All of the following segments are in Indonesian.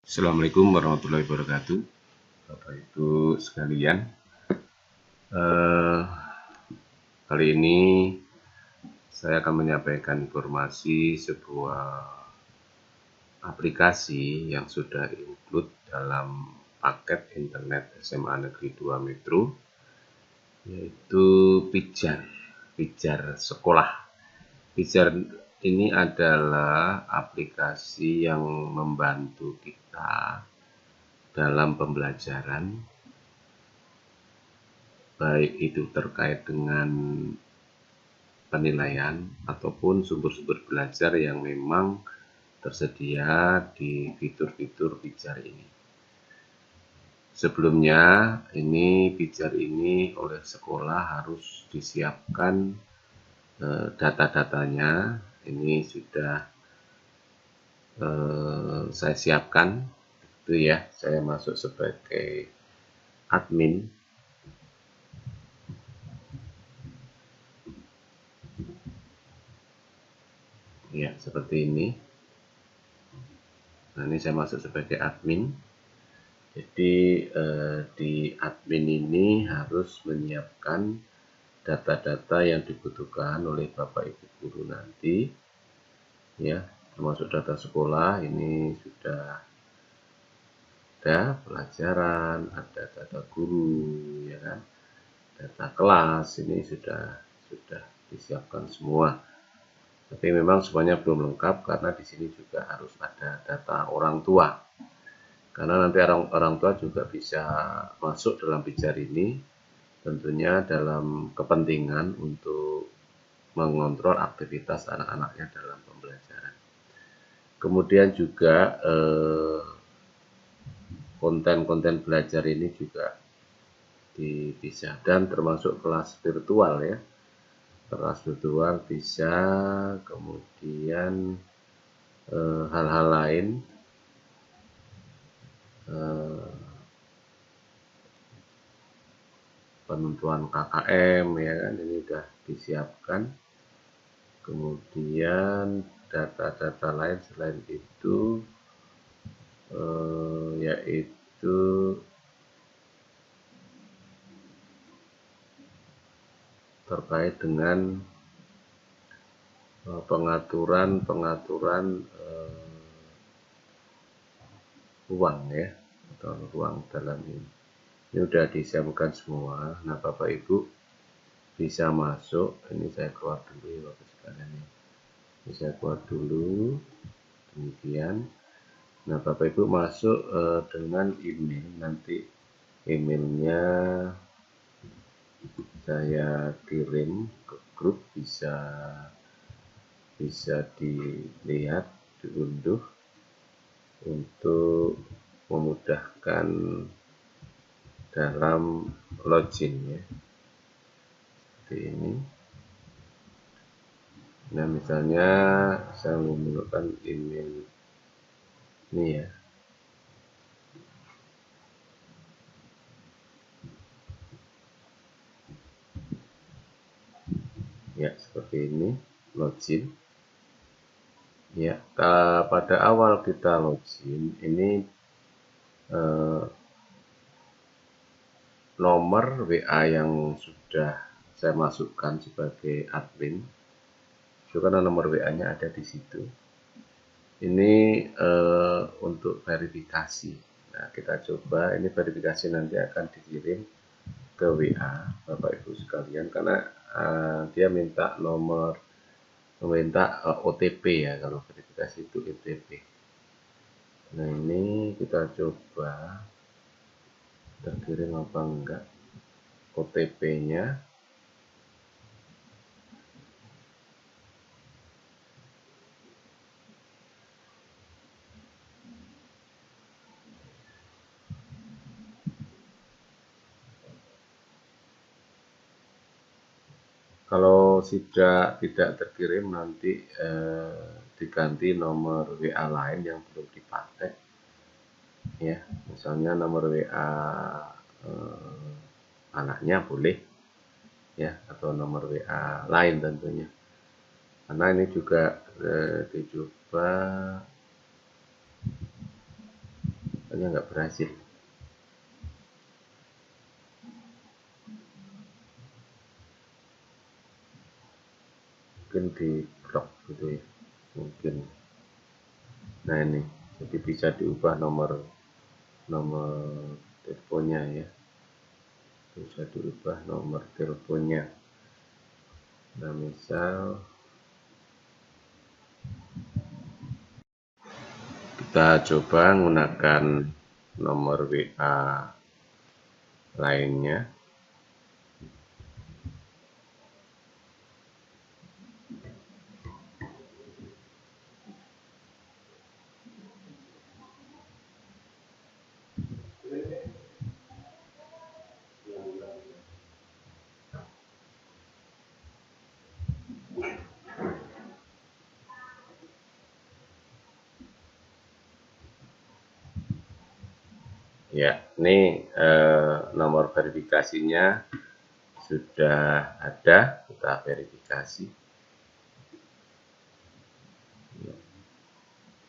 Assalamualaikum warahmatullahi wabarakatuh, Bapak Ibu sekalian. Eh, Kali ini saya akan menyampaikan informasi sebuah aplikasi yang sudah include dalam paket internet SMA Negeri 2 Metro, yaitu Pijar Sekolah. Pijar ini adalah aplikasi yang membantu kita dalam pembelajaran, baik itu terkait dengan penilaian ataupun sumber-sumber belajar yang memang tersedia di fitur-fitur Pijar ini. Sebelumnya, Pijar ini oleh sekolah harus disiapkan data-datanya. Ini sudah saya siapkan, itu ya. Saya masuk sebagai admin. Ya, seperti ini. Nah, ini saya masuk sebagai admin. Jadi di admin ini harus menyiapkan data-data yang dibutuhkan oleh Bapak Ibu guru nanti, ya, termasuk data sekolah. Ini sudah ada pelajaran, ada data guru, ya kan, data kelas. Ini sudah disiapkan semua. Tapi memang semuanya belum lengkap karena di sini juga harus ada data orang tua. Karena nanti orang tua juga bisa masuk dalam Pijar ini, tentunya dalam kepentingan untuk mengontrol aktivitas anak-anaknya dalam pembelajaran. Kemudian juga konten-konten belajar ini juga bisa, dan termasuk kelas virtual ya. Kelas virtual bisa, kemudian hal-hal lain, penentuan KKM, ya kan, ini sudah disiapkan. Kemudian data-data lain selain itu yaitu terkait dengan pengaturan ruang ya, atau ruang dalam ini. Ini sudah disiapkan semua. Nah, Bapak Ibu bisa masuk. Ini saya keluar dulu ya Bapak sekalian. Ini saya keluar dulu. Demikian. Nah, Bapak Ibu masuk dengan email. Nanti emailnya saya kirim ke grup, bisa dilihat, diunduh untuk memudahkan dalam login ya. Seperti ini. Nah, misalnya saya menggunakan email ini ya. Ya, seperti ini, login. Ya, pada awal kita login, ini nomor WA yang sudah saya masukkan sebagai admin, itu kan nomor WA-nya ada di situ. Ini untuk verifikasi. Nah, kita coba, ini verifikasi nanti akan dikirim ke WA Bapak Ibu sekalian, karena dia minta OTP ya, kalau verifikasi itu OTP. Nah, ini kita coba terkirim apa enggak OTP-nya. Kalau sudah tidak terkirim, nanti diganti nomor WA lain yang belum dipakai ya, misalnya nomor WA anaknya boleh ya, atau nomor WA lain tentunya, karena ini juga dicoba soalnya nggak berhasil. Mungkin di blok gitu ya, mungkin. Nah ini, jadi bisa diubah nomor teleponnya ya, bisa diubah nomor teleponnya. Nah misal kita coba menggunakan nomor WA lainnya. Ya, ini nomor verifikasinya sudah ada, kita verifikasi.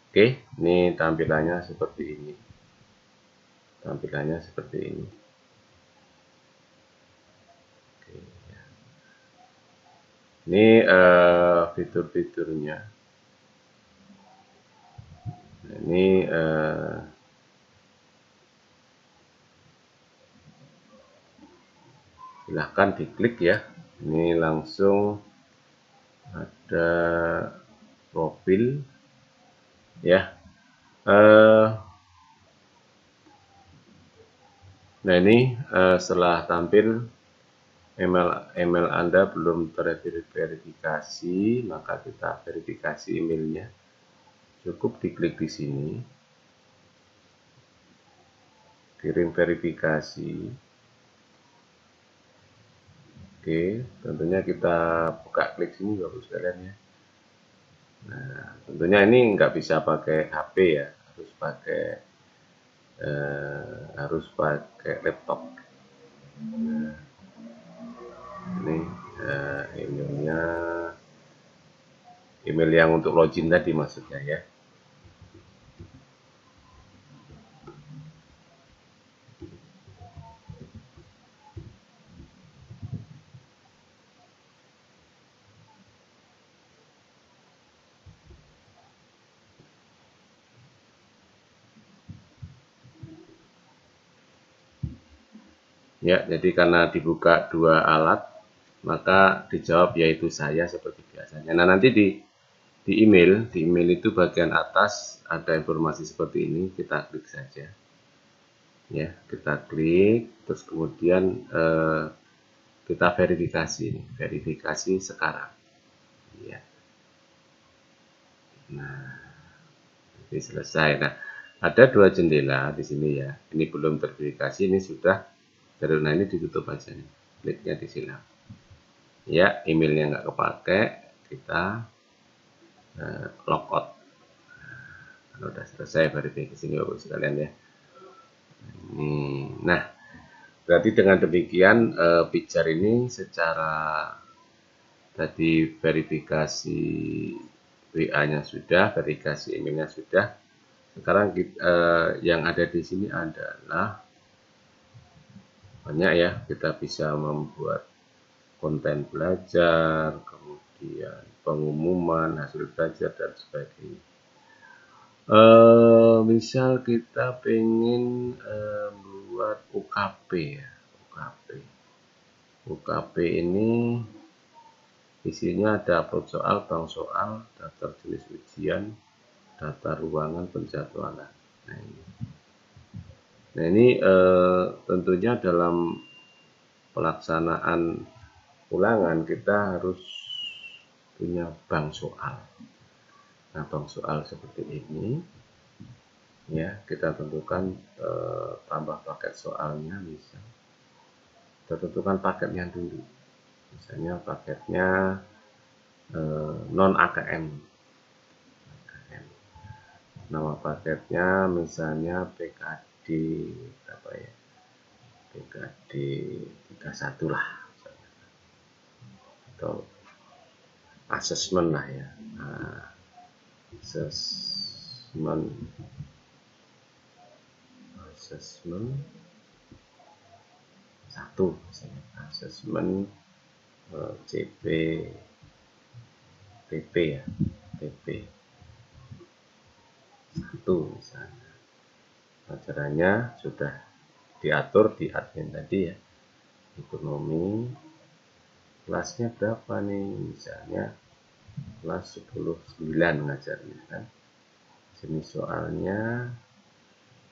Oke, ini tampilannya seperti ini. Tampilannya seperti ini. Oke, ya. Ini fitur-fiturnya. Ini silahkan diklik ya. Ini langsung ada profil ya. Nah ini setelah tampil email Anda belum terverifikasi, maka kita verifikasi emailnya. Cukup diklik di sini, kirim verifikasi. Oke, tentunya kita buka klik sini Bapak sekalian ya. Nah, tentunya ini nggak bisa pakai HP ya, harus pakai laptop. Nah, ini emailnya, email yang untuk login tadi maksudnya ya. Ya, jadi karena dibuka dua alat, maka dijawab yaitu saya seperti biasanya. Nah, nanti di email itu bagian atas ada informasi seperti ini, kita klik saja. Ya, kita klik, terus kemudian kita verifikasi sekarang. Ya. Nah, ini selesai. Nah, ada dua jendela di sini ya. Ini belum terverifikasi, ini sudah. Nah, ini ditutup aja nih. Kliknya disilang. Ya, emailnya nggak kepake, kita logout. Kalau udah selesai verifikasi ini Bapak sekalian ya. Nah, berarti dengan demikian Pijar ini secara tadi verifikasi WA-nya sudah, verifikasi emailnya sudah. Sekarang yang ada di sini adalah banyak ya, kita bisa membuat konten belajar, kemudian pengumuman hasil belajar dan sebagainya. Misal kita pengen buat UKP ya, UKP ini isinya ada upload soal, bank soal, daftar jenis ujian, data ruangan, penjadwalan. Nah ini tentunya dalam pelaksanaan ulangan kita harus punya bank soal. Nah bank soal seperti ini ya kita tentukan tambah paket soalnya, bisa kita tentukan paketnya dulu, misalnya paketnya non AKM, nama paketnya misalnya PKD apa ya, PKD 31 lah atau asesmen lah ya. Nah, asesmen asesmen 1 misalnya, asesmen CP PP ya, PP 1 misalnya. Pelajarannya sudah diatur di admin tadi ya. Ekonomi kelasnya berapa nih, misalnya kelas 10-9 ngajarnya kan. Jenis soalnya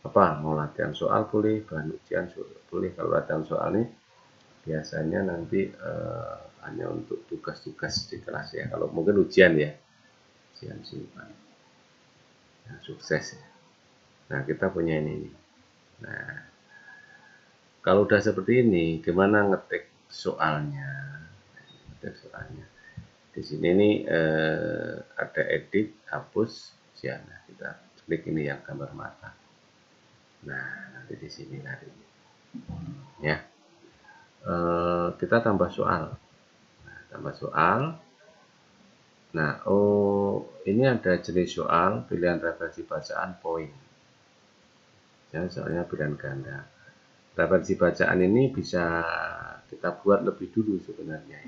apa, mau latihan soal boleh, bahan ujian boleh. Kalau latihan soal nih biasanya nanti hanya untuk tugas-tugas di kelas ya, kalau mungkin ujian ya, ujian simpan nah, sukses ya. Nah kita punya ini nih. Nah kalau udah seperti ini, gimana ngetik soalnya? Ngetik soalnya. Di sini nih ada edit, hapus, ujian. Nah, kita klik ini yang gambar mata. Nah, nanti di sini tadi. Ya. Kita tambah soal. Nah, tambah soal. Nah, ini ada jenis soal, pilihan referensi bacaan, poin. Ya, soalnya pilihan ganda. Referensi bacaan ini bisa kita buat lebih dulu sebenarnya.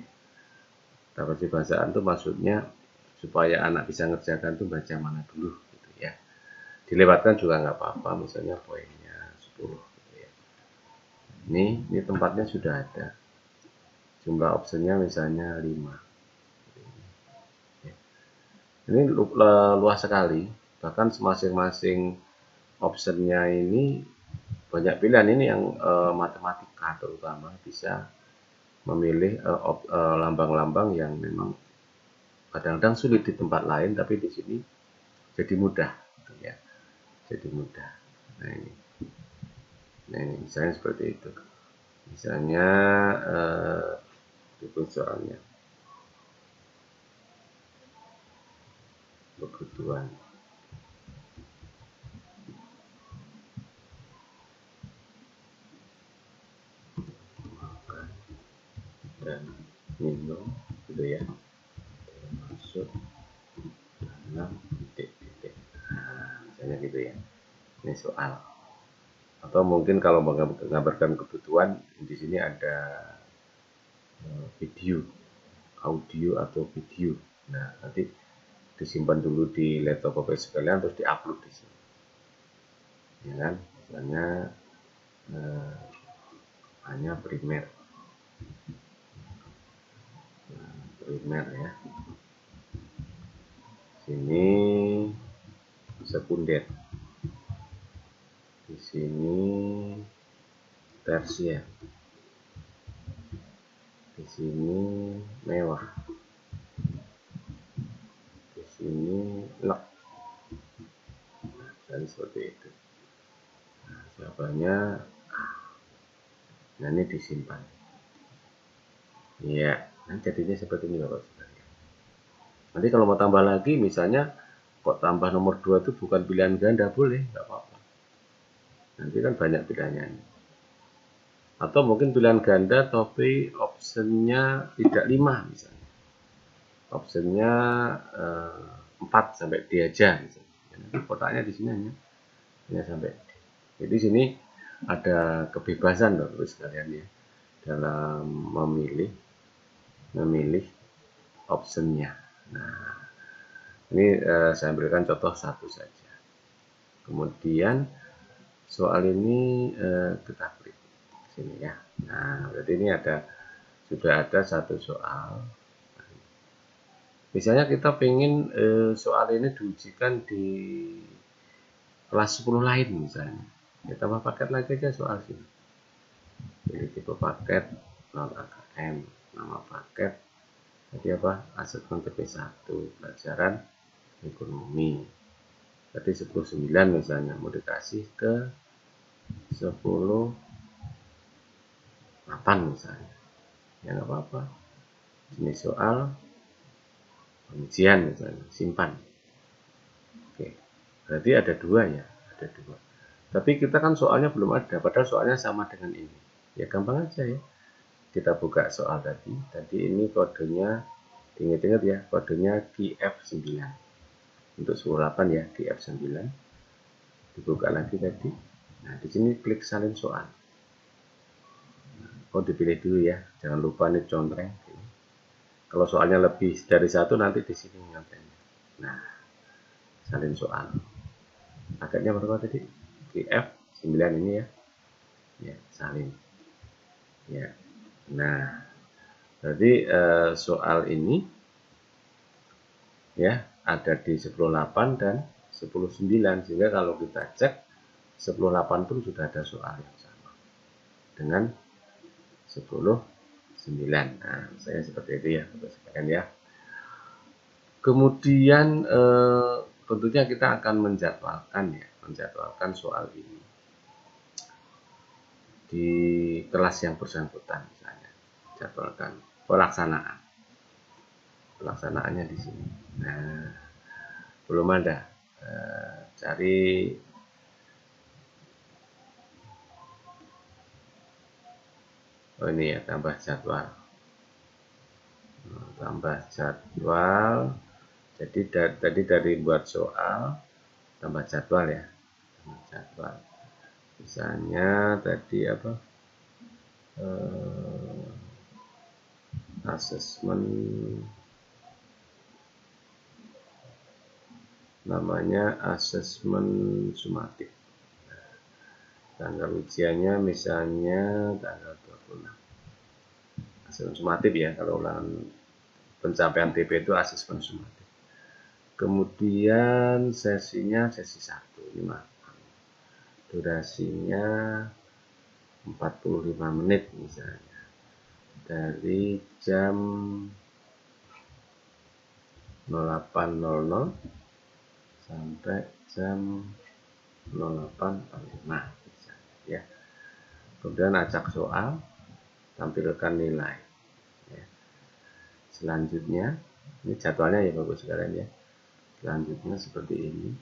Referensi bacaan itu maksudnya supaya anak bisa ngerjakan tuh baca mana dulu gitu ya. Dilewatkan juga nggak apa-apa, misalnya poinnya 10 gitu ya. Ini tempatnya sudah ada. Jumlah opsinya misalnya 5. Ini luas sekali, bahkan masing-masing optionnya ini banyak pilihan. Ini yang matematika terutama bisa memilih lambang-lambang yang memang kadang-kadang sulit di tempat lain, tapi di sini jadi mudah, gitu ya. Jadi mudah. Nah ini misalnya seperti itu. Misalnya itu soalnya kebutuhan makan dan minum gitu ya, termasuk dalam titik-titik. Nah, misalnya gitu ya. Ini soal. Atau mungkin kalau menggambarkan kebutuhan, di sini ada video, audio atau video. Nah, nanti disimpan dulu di laptop Bapak sekalian, terus diupload di sini. Ya kan? Misalnya hanya primer. Nah, primer ya. Sini sekunder. Di sini tersier. Di sini mewah. Di sini lek. Dan seperti itu. Nah, jawabannya nah ini disimpan. Iya, nah jadinya seperti ini Bapak sekalian. Nanti kalau mau tambah lagi, misalnya kok tambah nomor 2 itu bukan pilihan ganda, boleh, nggak apa-apa. Nanti kan banyak pilihannya. Atau mungkin pilihan ganda tapi optionnya tidak 5 misalnya. Optionnya 4 sampai D aja misalnya. Nanti kotaknya di sini hanya sampai D. Jadi sini ada kebebasan Bapak sekalian ya dalam memilih optionnya. Nah, ini saya berikan contoh satu saja. Kemudian soal ini kita klik sini ya. Nah, berarti ini sudah ada satu soal. Misalnya kita pengen soal ini diujikan di kelas 10 lain misalnya. Ya tambah paket lagi aja soal sini. Pilih tipe paket non AKM, nama paket tadi apa? Asesmen TP1 pelajaran ekonomi. Tadi 10-9 misalnya mau dikasih ke 10-8 misalnya. Ya nggak apa-apa. Jenis soal ujian misalnya, simpan. Oke. Berarti ada 2 ya, ada 2. Tapi kita kan soalnya belum ada, padahal soalnya sama dengan ini. Ya gampang aja ya. Kita buka soal tadi ini kodenya, ingat-ingat ya, kodenya QF9 untuk 10-8 ya, QF9. Dibuka lagi tadi, Nah, di sini klik salin soal. Oh, dipilih dulu ya, jangan lupa nih contreng. Kalau soalnya lebih dari satu nanti di sini contrengnya. Nah, salin soal. Paketnya berapa tadi? Di F9 ini ya. Ya, salin. Ya. Nah, jadi soal ini ya ada di 10.8 dan 10.9, sehingga kalau kita cek 10.8 pun sudah ada soal yang sama dengan 10.9. Nah, saya seperti itu ya, Bapak sekalian ya. Kemudian tentunya kita akan menjadwalkan soal ini di kelas yang bersangkutan, misalnya jadwalkan pelaksanaannya di sini. Nah, belum ada, cari ini ya, tambah jadwal. Jadi tadi dari buat soal tambah jadwal ya, jadwal. Misalnya tadi apa, asesmen, namanya asesmen sumatif. Tanggal ujiannya misalnya tanggal 26. Asesmen sumatif ya, kalau ulangan pencapaian TP itu asesmen sumatif. Kemudian sesinya sesi 1, ini durasinya 45 menit misalnya, dari jam 08.00 sampai jam 08.45 misalnya ya. Kemudian acak soal, tampilkan nilai ya. Selanjutnya ini jadwalnya ya Bapak sekalian ya. Selanjutnya seperti ini,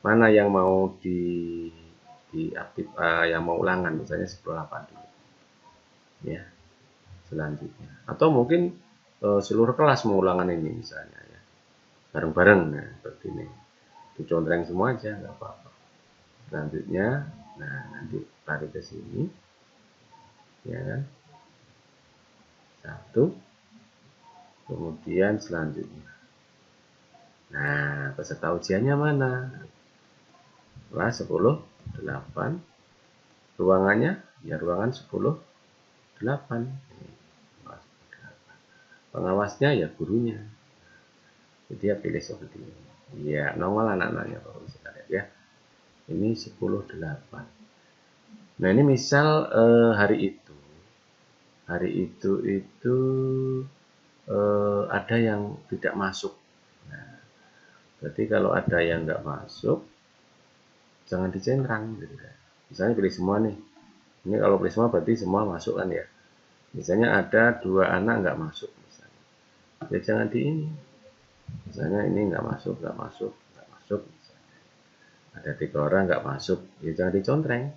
mana yang mau diaktif, yang mau ulangan misalnya 10.8 dulu ya. Selanjutnya, atau mungkin seluruh kelas mau ulangan ini misalnya ya, bareng-bareng. Nah, seperti ini dicontreng semua aja, nggak apa-apa. Selanjutnya, nah nanti tarik ke sini ya kan, satu, kemudian selanjutnya. Nah, peserta ujiannya mana? Kelas 10.8, ruangannya ya ruangan 10.8, pengawasnya ya gurunya. Jadi dia pilih seperti ini ya, nongol anak-anaknya Bapak sekalian ya. Ini 10.8. Nah, ini misal hari itu ada yang tidak masuk. Nah, berarti kalau ada yang nggak masuk, jangan dicentrang gitu kan. Misalnya pilih semua nih. Ini kalau pilih semua berarti semua masuk kan ya. Misalnya ada 2 anak nggak masuk misalnya. Ya jangan di ini. Misalnya ini nggak masuk. Misalnya. Ada 3 orang nggak masuk, ya jangan dicontreng.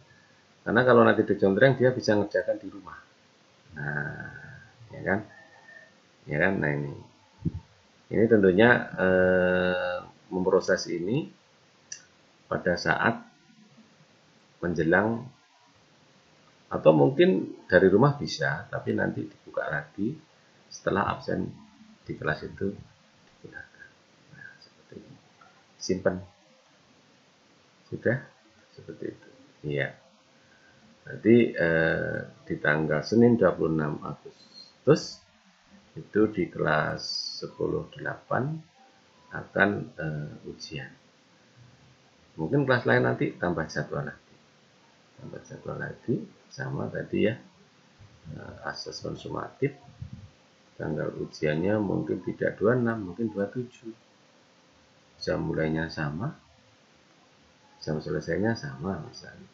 Karena kalau nanti dicontreng dia bisa ngerjakan di rumah. Nah, ya kan? Ya kan? Nah ini tentunya memproses ini pada saat menjelang, atau mungkin dari rumah bisa, tapi nanti dibuka lagi setelah absen di kelas itu digunakan. Nah, seperti ini. Simpan. Sudah seperti itu. Iya. Jadi di tanggal Senin 26 Agustus itu di kelas 10.8 akan ujian. Mungkin kelas lain nanti tambah jadwal lagi sama tadi ya, asesmen sumatif. Tanggal ujiannya mungkin tidak 26, mungkin 27. Jam mulainya sama, jam selesainya sama misalnya.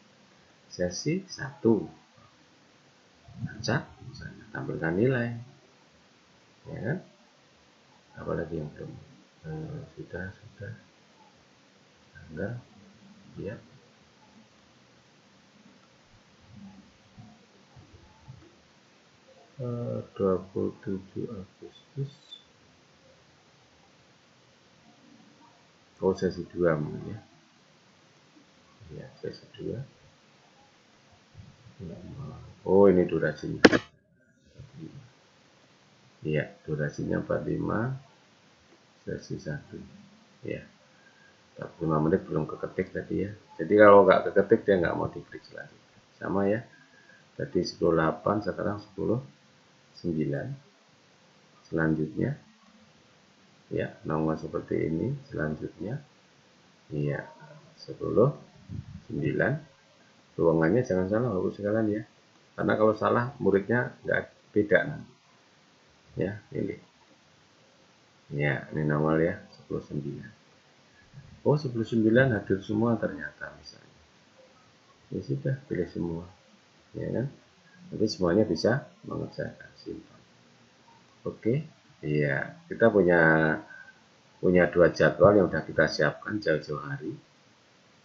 Sesi 1, acak misalnya, tampilkan nilai ya kan. Apalagi yang belum sudah tanggal ya, 27 Agustus. Oh, sesi 2 mungkin ya. Ya, sesi 2. Oh, ini durasinya. Iya, durasinya 45 sesi 1. Ya, 45 menit belum keketik tadi ya. Jadi kalau nggak keketik dia nggak mau diklik selanjutnya. Sama ya. Tadi 10.8, sekarang 10.9. Selanjutnya, ya, nongol seperti ini. Selanjutnya, iya, 10.9. Ruangannya jangan salah Bapak sekalian ya. Karena kalau salah muridnya nggak beda nanti. Ya, pilih. Ya, ini nongol ya, 10.9. Oh, 10.9 hadir semua ternyata misalnya. Ya sudah, pilih semua. Ya kan? Nanti semuanya bisa mengerjakan. Simpan. Oke. Iya, kita punya 2 jadwal yang sudah kita siapkan jauh-jauh hari.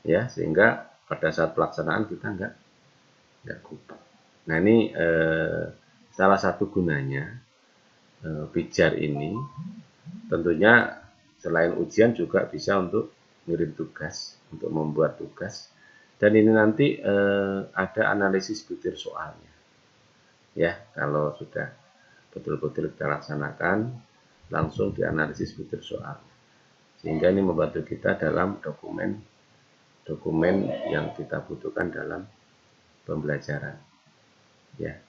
Ya, sehingga pada saat pelaksanaan kita nggak lupa. Nah, ini salah satu gunanya pijar ini tentunya selain ujian juga bisa untuk ngirim tugas, untuk membuat tugas. Dan ini nanti ada analisis butir soalnya. Ya, kalau sudah betul-betul kita laksanakan, langsung dianalisis butir soal. Sehingga ini membantu kita dalam dokumen yang kita butuhkan dalam pembelajaran. Ya,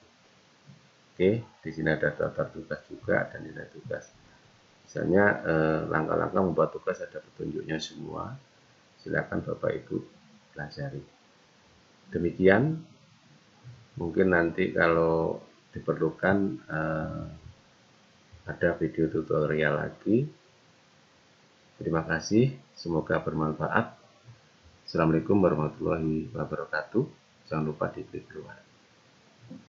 oke, di sini ada daftar tugas juga dan nilai tugas. Misalnya langkah-langkah membuat tugas ada petunjuknya semua. Silakan Bapak Ibu pelajari. Demikian, mungkin nanti kalau diperlukan ada video tutorial lagi. Terima kasih, semoga bermanfaat. Assalamualaikum warahmatullahi wabarakatuh. Jangan lupa diklik keluar.